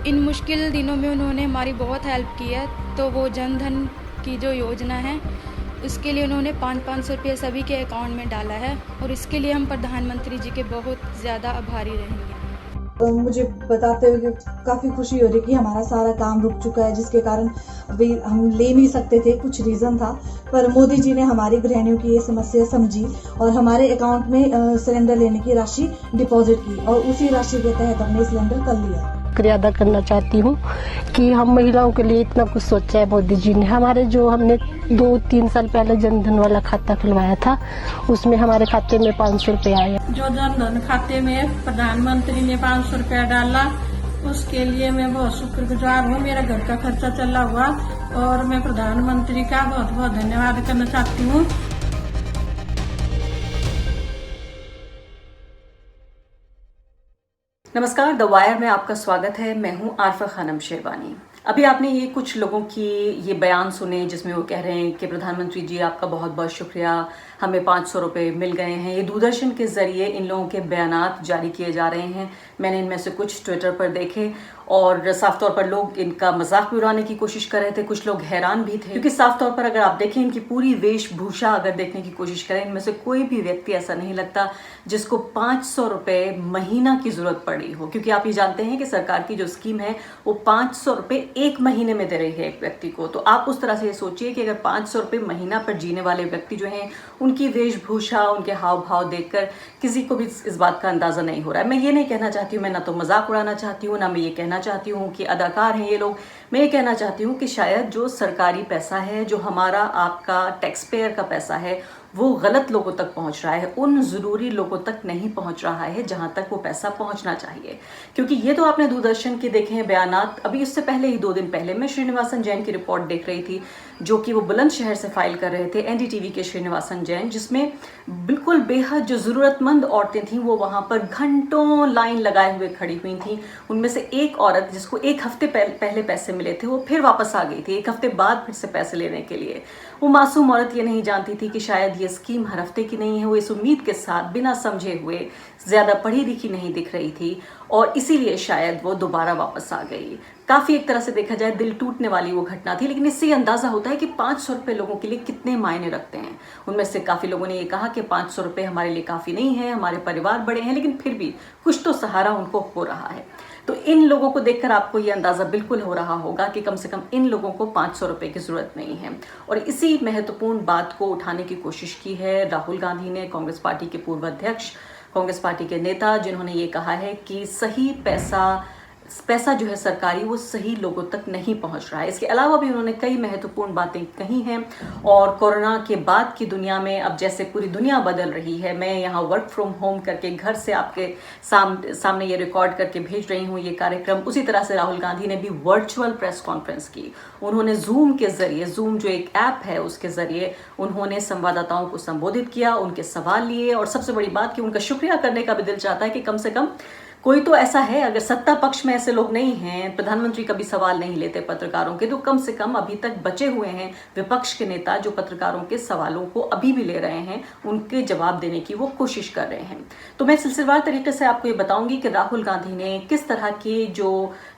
इन मुश्किल दिनों में उन्होंने हमारी बहुत हेल्प की है। तो वो जन धन की जो योजना है उसके लिए उन्होंने 500 रुपये सभी के अकाउंट में डाला है और इसके लिए हम प्रधानमंत्री जी के बहुत ज़्यादा आभारी रहेंगे। मुझे बताते हुए काफ़ी खुशी हो रही कि हमारा सारा काम रुक चुका है, जिसके कारण अभी हम ले नहीं सकते थे, कुछ रीज़न था। पर मोदी जी ने हमारी गृहिणियों की ये समस्या समझी और हमारे अकाउंट में सिलेंडर लेने की राशि डिपॉजिट की और उसी राशि के तहत हमने सिलेंडर कर लिया। शुक्रिया अदा करना चाहती हूँ कि हम महिलाओं के लिए इतना कुछ सोचा है मोदी जी ने। हमारे जो हमने 2-3 साल पहले जनधन वाला खाता खुलवाया था उसमें हमारे खाते में 500 रुपए आए। जो जनधन खाते में प्रधानमंत्री ने 500 रुपया डाला उसके लिए मैं बहुत शुक्रगुजार हूँ। मेरा घर का खर्चा चला हुआ और मैं प्रधानमंत्री का बहुत बहुत धन्यवाद करना चाहती हूँ। नमस्कार, द वायर में आपका स्वागत है। मैं हूं आरफा खानम शेरवानी। अभी आपने ये कुछ लोगों की ये बयान सुने जिसमें वो कह रहे हैं कि प्रधानमंत्री जी आपका बहुत बहुत शुक्रिया, हमें 500 रुपये मिल गए हैं। ये दूरदर्शन के जरिए इन लोगों के बयानात जारी किए जा रहे हैं। मैंने इनमें से कुछ ट्विटर पर देखे और साफ तौर पर लोग इनका मजाक भी उड़ाने की कोशिश कर रहे थे, कुछ लोग हैरान भी थे, क्योंकि साफ तौर पर अगर आप देखें इनकी पूरी वेशभूषा अगर देखने की कोशिश करें, इनमें से कोई भी व्यक्ति ऐसा नहीं लगता जिसको 500 रुपये महीना की जरूरत पड़ी हो। क्योंकि आप ये जानते हैं कि सरकार की जो स्कीम है वो 500 रुपये एक महीने में दे रही है एक व्यक्ति को। तो आप उस तरह से सोचिए कि अगर 500 रुपये महीना पर जीने वाले व्यक्ति जो हैं उनकी वेशभूषा, उनके हाव भाव देखकर किसी को भी इस बात का अंदाजा नहीं हो रहा है। मैं ये नहीं कहना चाहती हूँ, मैं ना तो मजाक उड़ाना चाहती हूँ, ना मैं ये कहना चाहती हूँ कि अदाकार हैं ये लोग। मैं ये कहना चाहती हूँ कि शायद जो सरकारी पैसा है, जो हमारा आपका टैक्स पेयर का पैसा है, वो गलत लोगों तक पहुंच रहा है, उन जरूरी लोगों तक नहीं पहुंच रहा है जहां तक वो पैसा पहुंचना चाहिए। क्योंकि ये तो आपने दूरदर्शन के देखे हैं बयानात। अभी इससे पहले ही 2 दिन पहले मैं श्रीनिवासन जैन की रिपोर्ट देख रही थी जो कि वो बुलंदशहर से फाइल कर रहे थे, एनडीटीवी के श्रीनिवासन जैन, जिसमें बिल्कुल बेहद जो जरूरतमंद औरतें थीं वो वहां पर घंटों लाइन लगाए हुए खड़ी हुई थीं। उनमें से एक औरत जिसको 1 हफ्ते पहले पैसे मिले थे वो फिर वापस आ गई थी 1 हफ्ते बाद फिर से पैसे लेने के लिए। वो मासूम औरत ये नहीं जानती थी कि शायद ये स्कीम हर हफ्ते की नहीं है। वो इस उम्मीद के साथ बिना समझे हुए, ज्यादा पढ़ी लिखी नहीं दिख रही थी और इसीलिए शायद वो दोबारा वापस आ गई। काफी एक तरह से देखा जाए दिल टूटने वाली वो घटना थी, लेकिन इससे अंदाजा होता है कि 500 रुपये लोगों के लिए कितने मायने रखते हैं। उनमें से काफी लोगों ने ये कहा कि 500 रुपये हमारे लिए काफी नहीं है, हमारे परिवार बड़े हैं, लेकिन फिर भी कुछ तो सहारा उनको हो रहा है। तो इन लोगों को देखकर आपको ये अंदाजा बिल्कुल हो रहा होगा कि कम से कम इन लोगों को 500 रुपये की जरूरत नहीं है। और इसी महत्वपूर्ण बात को उठाने की कोशिश की है राहुल गांधी ने, कांग्रेस पार्टी के पूर्व अध्यक्ष, कांग्रेस पार्टी के नेता, जिन्होंने ये कहा है कि सही पैसा जो है सरकारी वो सही लोगों तक नहीं पहुंच रहा है। इसके अलावा भी उन्होंने कई महत्वपूर्ण बातें कही हैं। और कोरोना के बाद की दुनिया में अब जैसे पूरी दुनिया बदल रही है, मैं यहाँ वर्क फ्रॉम होम करके घर से आपके सामने ये रिकॉर्ड करके भेज रही हूँ ये कार्यक्रम, उसी तरह से राहुल गांधी ने भी वर्चुअल प्रेस कॉन्फ्रेंस की। उन्होंने जूम के जरिए, जूम जो एक ऐप है उसके जरिए उन्होंने संवाददाताओं को संबोधित किया, उनके सवाल लिए और सबसे बड़ी बात कि उनका शुक्रिया करने का भी दिल चाहता है कि कम से कम कोई तो ऐसा है, अगर सत्ता पक्ष में ऐसे लोग नहीं हैं, प्रधानमंत्री कभी सवाल नहीं लेते पत्रकारों के, तो कम से कम अभी तक बचे हुए हैं विपक्ष के नेता जो पत्रकारों के सवालों को अभी भी ले रहे हैं, उनके जवाब देने की वो कोशिश कर रहे हैं। तो मैं सिलसिलेवार तरीके से आपको ये बताऊंगी कि राहुल गांधी ने किस तरह के जो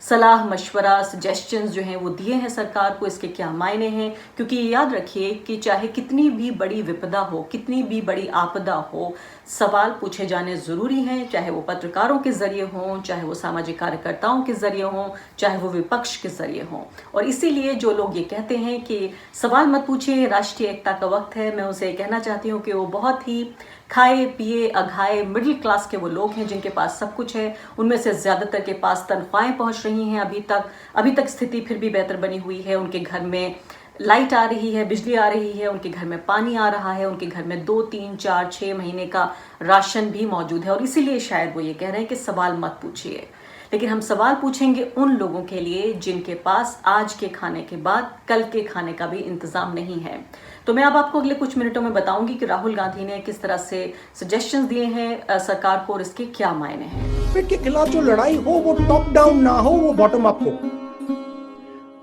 सलाह मशवरा सजेशंस जो हैं वो दिए हैं सरकार को, इसके क्या मायने हैं। क्योंकि याद रखिए कि चाहे कितनी भी बड़ी विपदा हो, कितनी भी बड़ी आपदा हो, सवाल पूछे जाने जरूरी हैं, चाहे वो पत्रकारों के जरिए हों, चाहे वो सामाजिक कार्यकर्ताओं के जरिए हों, चाहे वो विपक्ष के जरिए हों। और इसीलिए जो लोग ये कहते हैं कि सवाल मत पूछिए, राष्ट्रीय एकता का वक्त है, मैं उसे कहना चाहती हूँ कि वो बहुत ही खाए पिए अघाए मिडिल क्लास के वो लोग हैं जिनके पास सब कुछ है। उनमें से ज्यादातर के पास तनख्वाहें पहुंच रही हैं। अभी तक स्थिति फिर भी बेहतर बनी हुई है। उनके घर में लाइट आ रही है, बिजली आ रही है, उनके घर में पानी आ रहा है, उनके घर में 2, 3, 4, 6 महीने का राशन भी मौजूद है। और इसीलिए शायद वो ये कह रहे हैं कि सवाल मत पूछिए। लेकिन हम सवाल पूछेंगे उन लोगों के लिए जिनके पास आज के खाने के बाद कल के खाने का भी इंतजाम नहीं है। तो मैं अब आपको अगले कुछ मिनटों में बताऊंगी कि राहुल गांधी ने किस तरह से सजेशंस दिए हैं सरकार को और इसके क्या मायने हैं। कोविड के खिलाफ जो लड़ाई हो वो टॉप डाउन ना हो, वो बॉटम अप हो।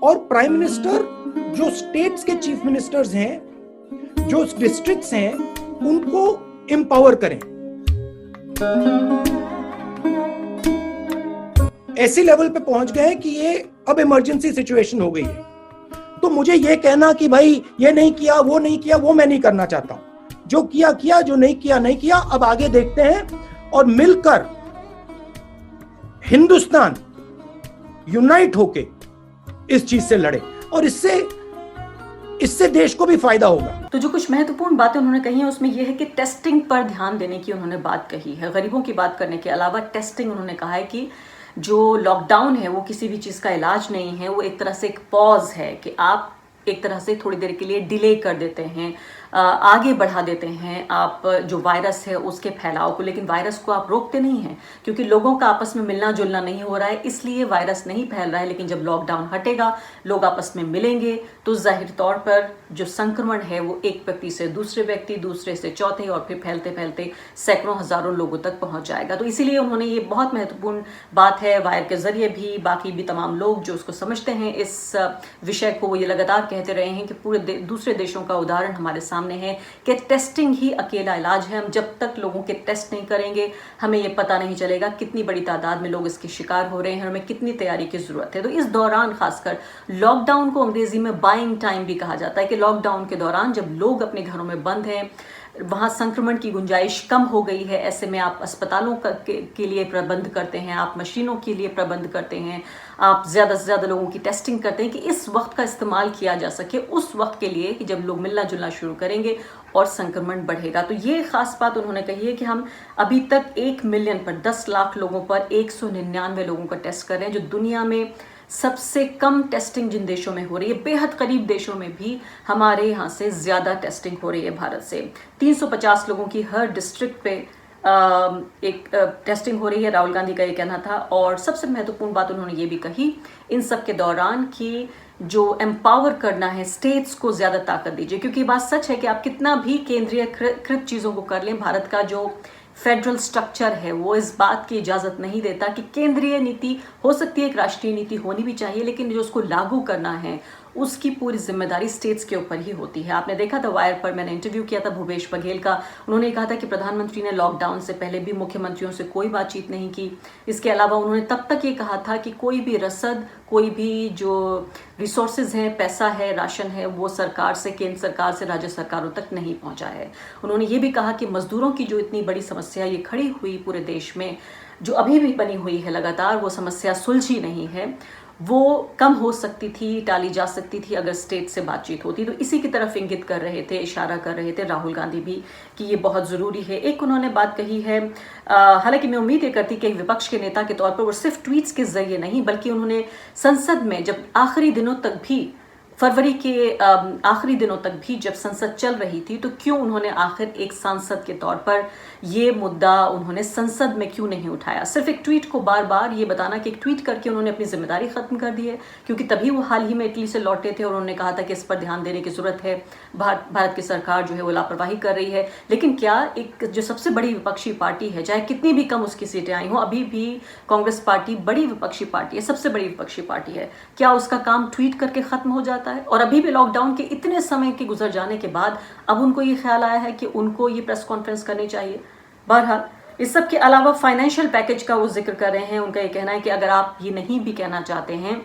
और प्राइम मिनिस्टर जो स्टेट्स के चीफ मिनिस्टर्स हैं, जो डिस्ट्रिक्ट्स हैं, उनको एम्पावर करें। ऐसी लेवल पे पहुंच गए हैं कि ये अब इमरजेंसी सिचुएशन हो गई है। तो मुझे ये कहना कि भाई ये नहीं किया, वो नहीं किया, वो मैं नहीं करना चाहता हूं। जो किया किया, जो नहीं किया नहीं किया। अब आगे देखते हैं और मिलकर हिंदुस्तान यूनाइट होके इस चीज से लड़े और इससे देश को भी फायदा होगा। तो जो कुछ महत्वपूर्ण बातें उन्होंने कही हैं उसमें यह है कि टेस्टिंग पर ध्यान देने की उन्होंने बात कही है। गरीबों की बात करने के अलावा टेस्टिंग, उन्होंने कहा है कि जो लॉकडाउन है वो किसी भी चीज़ का इलाज नहीं है, वो एक तरह से एक पॉज है कि आप एक तरह से थोड़ी देर के लिए डिले कर देते हैं, आगे बढ़ा देते हैं आप जो वायरस है उसके फैलाव को, लेकिन वायरस को आप रोकते नहीं हैं क्योंकि लोगों का आपस में मिलना जुलना नहीं हो रहा है, इसलिए वायरस नहीं फैल रहा है। लेकिन जब लॉकडाउन हटेगा, लोग आपस में मिलेंगे तो जाहिर तौर पर जो संक्रमण है वो एक व्यक्ति से दूसरे व्यक्ति, दूसरे से चौथे और फिर फैलते फैलते सैकड़ों हजारों लोगों तक पहुंच जाएगा। तो इसीलिए उन्होंने ये बहुत महत्वपूर्ण बात है, वायर के जरिए भी बाकी भी तमाम लोग जो उसको समझते हैं इस विषय को, वो ये लगातार कहते रहे हैं कि पूरे दूसरे देशों का उदाहरण हमारे सामने है कि टेस्टिंग ही अकेला इलाज है। हम जब तक लोगों के टेस्ट नहीं करेंगे हमें ये पता नहीं चलेगा कितनी बड़ी तादाद में लोग इसके शिकार हो रहे हैं, हमें कितनी तैयारी की जरूरत है। तो इस दौरान खासकर लॉकडाउन को अंग्रेजी में बाइंग टाइम भी कहा जाता है कि लॉकडाउन के दौरान जब लोग अपने घरों में बंद हैं, वहाँ संक्रमण की गुंजाइश कम हो गई है, ऐसे में आप अस्पतालों के लिए प्रबंध करते हैं, आप मशीनों के लिए प्रबंध करते हैं, आप ज़्यादा से ज़्यादा लोगों की टेस्टिंग करते हैं कि इस वक्त का इस्तेमाल किया जा सके उस वक्त के लिए कि जब लोग मिलना जुलना शुरू करेंगे और संक्रमण बढ़ेगा। तो ये खास बात उन्होंने कही है कि हम अभी तक 1 मिलियन पर 10 लाख लोगों पर 199 लोगों का टेस्ट कर रहे हैं, जो दुनिया में सबसे कम टेस्टिंग जिन देशों में हो रही है। बेहद करीब देशों में भी हमारे यहाँ से ज़्यादा टेस्टिंग हो रही है भारत से। 350 लोगों की हर डिस्ट्रिक्ट पे एक टेस्टिंग हो रही है, राहुल गांधी का ये कहना था। और सबसे महत्वपूर्ण बात उन्होंने ये भी कही इन सब के दौरान कि जो एम्पावर करना है स्टेट्स को ज़्यादा ताकत दीजिए, क्योंकि बात सच है कि आप कितना भी केंद्रीय कृत चीज़ों को कर लें, भारत का जो फेडरल स्ट्रक्चर है वो इस बात की इजाज़त नहीं देता कि केंद्रीय नीति हो सकती है, एक राष्ट्रीय नीति होनी भी चाहिए, लेकिन जो उसको लागू करना है उसकी पूरी जिम्मेदारी स्टेट्स के ऊपर ही होती है। आपने देखा था वायर पर मैंने इंटरव्यू किया था भूपेश बघेल का, उन्होंने कहा था कि प्रधानमंत्री ने लॉकडाउन से पहले भी मुख्यमंत्रियों से कोई बातचीत नहीं की। इसके अलावा उन्होंने तब तक ये कहा था कि कोई भी रसद, कोई भी जो रिसोर्सेज हैं, पैसा है, राशन है, वो सरकार से, केंद्र सरकार से राज्य सरकारों तक नहीं पहुंचा है। उन्होंने ये भी कहा कि मजदूरों की जो इतनी बड़ी समस्या ये खड़ी हुई पूरे देश में, जो अभी भी बनी हुई है लगातार, वो समस्या सुलझी नहीं है, वो कम हो सकती थी, टाली जा सकती थी अगर स्टेट से बातचीत होती। तो इसी की तरफ इंगित कर रहे थे, इशारा कर रहे थे राहुल गांधी भी कि ये बहुत ज़रूरी है। एक उन्होंने बात कही है, हालांकि मैं उम्मीद ये करती कि विपक्ष के नेता के तौर पर वो सिर्फ ट्वीट्स के जरिए नहीं, बल्कि उन्होंने संसद में जब आखिरी दिनों तक भी, फरवरी के आखिरी दिनों तक भी जब संसद चल रही थी, तो क्यों उन्होंने आखिर एक सांसद के तौर पर ये मुद्दा उन्होंने संसद में क्यों नहीं उठाया। सिर्फ एक ट्वीट को बार बार ये बताना कि एक ट्वीट करके उन्होंने अपनी जिम्मेदारी खत्म कर दी है, क्योंकि तभी वो हाल ही में इटली से लौटे थे और उन्होंने कहा था कि इस पर ध्यान देने की जरूरत है, भारत की सरकार जो है वो लापरवाही कर रही है। लेकिन क्या एक जो सबसे बड़ी विपक्षी पार्टी है, चाहे कितनी भी कम उसकी सीटें आई हों, अभी भी कांग्रेस पार्टी बड़ी विपक्षी पार्टी है, सबसे बड़ी विपक्षी पार्टी है, क्या उसका काम ट्वीट करके खत्म हो जाता है? और अभी भी लॉकडाउन के इतने समय के गुजर जाने के बाद अब उनको ये ख्याल आया है कि उनको ये प्रेस कॉन्फ्रेंस करनी चाहिए। बहरहाल इस सब के अलावा फाइनेंशियल पैकेज का वो जिक्र कर रहे हैं। उनका ये कहना है कि अगर आप ये नहीं भी कहना चाहते हैं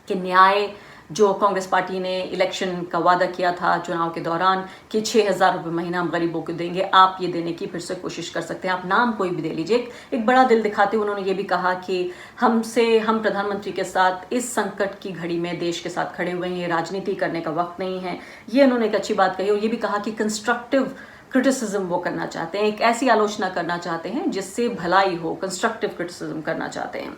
कि न्याय जो कांग्रेस पार्टी ने इलेक्शन का वादा किया था चुनाव के दौरान कि 6,000 रुपये महीना हम गरीबों को देंगे, आप ये देने की फिर से कोशिश कर सकते हैं, आप नाम कोई भी दे लीजिए। एक बड़ा दिल दिखाते हुए उन्होंने ये भी कहा कि हम प्रधानमंत्री के साथ इस संकट की घड़ी में देश के साथ खड़े हुए हैं, ये राजनीति करने का वक्त नहीं है। ये उन्होंने एक अच्छी बात कही और ये भी कहा कि कंस्ट्रक्टिव क्रिटिसिज्म वो करना चाहते हैं, एक ऐसी आलोचना करना चाहते हैं जिससे भलाई हो, कंस्ट्रक्टिव क्रिटिसिज्म करना चाहते हैं।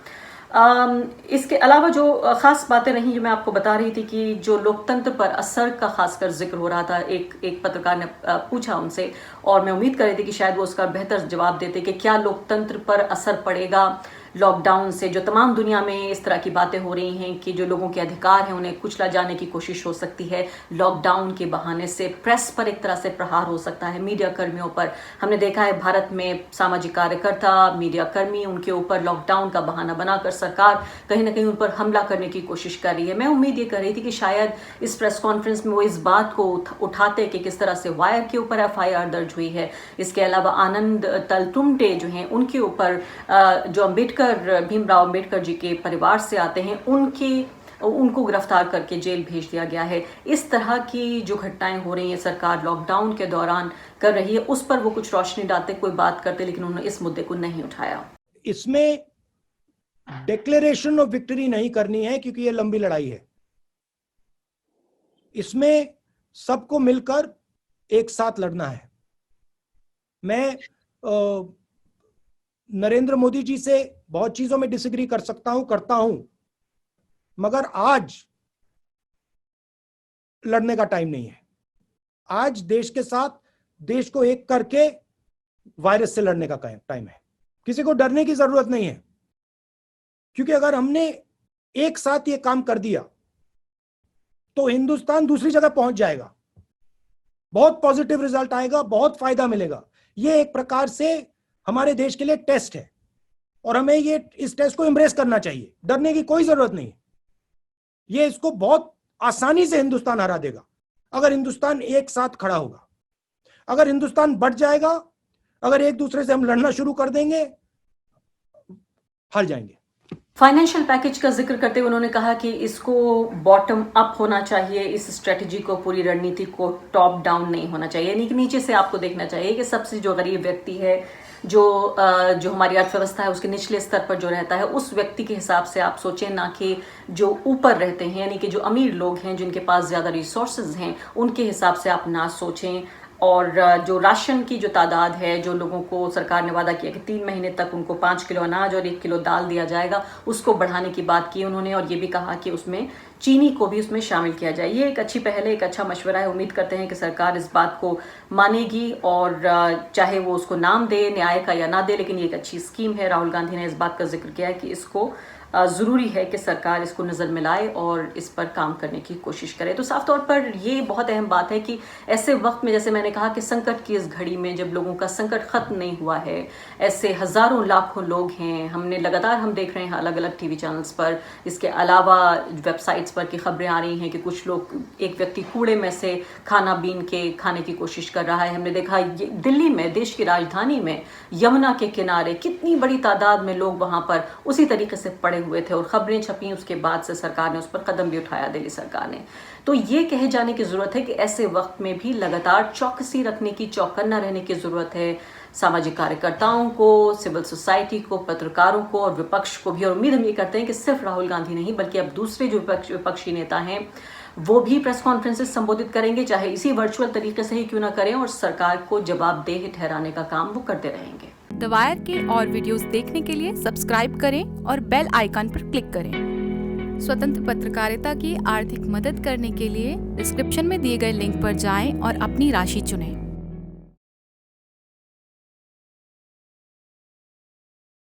इसके अलावा जो खास बातें रही जो मैं आपको बता रही थी कि जो लोकतंत्र पर असर का खासकर जिक्र हो रहा था, एक पत्रकार ने पूछा उनसे और मैं उम्मीद कर रही थी कि शायद वो उसका बेहतर जवाब देते कि क्या लोकतंत्र पर असर पड़ेगा लॉकडाउन से। जो तमाम दुनिया में इस तरह की बातें हो रही हैं कि जो लोगों के अधिकार हैं उन्हें कुचला जाने की कोशिश हो सकती है लॉकडाउन के बहाने से, प्रेस पर एक तरह से प्रहार हो सकता है, मीडिया कर्मियों पर। हमने देखा है भारत में सामाजिक कार्यकर्ता, मीडिया कर्मी, उनके ऊपर लॉकडाउन का बहाना बनाकर सरकार कहीं ना कहीं उन पर हमला करने की कोशिश कर रही है। मैं उम्मीद ये कर रही थी कि शायद इस प्रेस कॉन्फ्रेंस में वो इस बात को उठाते कि किस तरह से वायर के ऊपर FIR दर्ज हुई है। इसके अलावा आनंद तलतुमटे जो हैं उनके ऊपर जो अम्बेडकर लिखकर भीमराव अम्बेडकर जी के परिवार से आते हैं, उनको गिरफ्तार करके जेल भेज दिया गया है। इस तरह की जो घटनाएं हो रही हैं सरकार लॉकडाउन के दौरान कर रही है, उस पर वो कुछ रोशनी डालते, कोई बात करते, लेकिन उन्होंने इस मुद्दे को नहीं उठाया। इसमें डिक्लेरेशन ऑफ विक्ट्री नहीं करनी है क्योंकि ये लंबी लड़ाई है। इसमें सबको मिलकर एक साथ लड़ना है। मैं नरेंद्र मोदी जी से बहुत चीजों में डिसएग्री कर सकता हूं, करता हूं, मगर आज लड़ने का टाइम नहीं है। आज देश के साथ, देश को एक करके वायरस से लड़ने का टाइम है। किसी को डरने की जरूरत नहीं है, क्योंकि अगर हमने एक साथ ये काम कर दिया तो हिंदुस्तान दूसरी जगह पहुंच जाएगा, बहुत पॉजिटिव रिजल्ट आएगा, बहुत फायदा मिलेगा। ये एक प्रकार से हमारे देश के लिए टेस्ट है और हमें इस टेस्ट को एम्ब्रेस करना चाहिए। डरने की कोई जरूरत नहीं है। ये इसको बहुत आसानी से हिंदुस्तान हरा देगा अगर हिंदुस्तान एक साथ खड़ा होगा। अगर हिंदुस्तान बढ़ जाएगा, अगर एक दूसरे से हम लड़ना शुरू कर देंगे, हार जाएंगे। फाइनेंशियल पैकेज का जिक्र करते हुए उन्होंने कहा कि इसको बॉटम अप होना चाहिए, इस स्ट्रेटजी को, पूरी रणनीति को टॉप डाउन नहीं होना चाहिए, यानी कि नीचे से आपको देखना चाहिए कि सबसे जो गरीब व्यक्ति है, जो हमारी अर्थव्यवस्था है उसके निचले स्तर पर जो रहता है, उस व्यक्ति के हिसाब से आप सोचें, ना कि जो ऊपर रहते हैं, यानी कि जो अमीर लोग हैं, जिनके पास ज्यादा रिसोर्सेज हैं, उनके हिसाब से आप ना सोचें। और जो राशन की जो तादाद है, जो लोगों को सरकार ने वादा किया कि 3 महीने तक उनको 5 किलो अनाज और 1 किलो दाल दिया जाएगा, उसको बढ़ाने की बात की उन्होंने। और ये भी कहा कि उसमें चीनी को भी उसमें शामिल किया जाए। ये एक अच्छी पहल है, एक अच्छा मशवरा है। उम्मीद करते हैं कि सरकार इस बात को मानेगी और चाहे वो उसको नाम दे न्याय का या ना दे, लेकिन ये एक अच्छी स्कीम है। राहुल गांधी ने इस बात का जिक्र किया है कि इसको ज़रूरी है कि सरकार इसको नज़र मिलाए और इस पर काम करने की कोशिश करे। तो साफ तौर पर ये बहुत अहम बात है कि ऐसे वक्त में, जैसे मैंने कहा कि संकट की इस घड़ी में जब लोगों का संकट खत्म नहीं हुआ है, ऐसे हज़ारों लाखों लोग हैं, हमने लगातार हम देख रहे हैं अलग अलग टीवी चैनल्स पर, इसके अलावा वेबसाइट्स पर की खबरें आ रही हैं कि कुछ लोग, एक व्यक्ति कूड़े में से खाना बीन के खाने की कोशिश कर रहा है। हमने देखा दिल्ली में, देश की राजधानी में, यमुना के किनारे कितनी बड़ी तादाद में लोग वहाँ पर उसी तरीके से पड़े हुए थे और खबरें छपी। उसके बाद से सरकार ने उस पर कदम भी उठाया, दिल्ली सरकार ने। तो ये कहे जाने की जरूरत है कि ऐसे वक्त में भी लगातार चौकसी रखने की, चौकन्ना रहने की जरूरत है। सामाजिक कार्यकर्ताओं को, सिविल सोसाइटी को, पत्रकारों को और विपक्ष को भी। और उम्मीद हम ये करते हैं कि सिर्फ राहुल गांधी नहीं बल्कि अब दूसरे जो विपक्षी नेता हैं वो भी प्रेस कॉन्फ्रेंसेस संबोधित करेंगे, चाहे इसी वर्चुअल तरीके से ही क्यों ना करें, और सरकार को जवाबदेह ठहराने का काम वो करते रहेंगे। द वायर के और वीडियोस देखने के लिए सब्सक्राइब करें और बेल आइकन पर क्लिक करें। स्वतंत्र पत्रकारिता की आर्थिक मदद करने के लिए डिस्क्रिप्शन में दिए गए लिंक पर जाएं और अपनी राशि चुनें।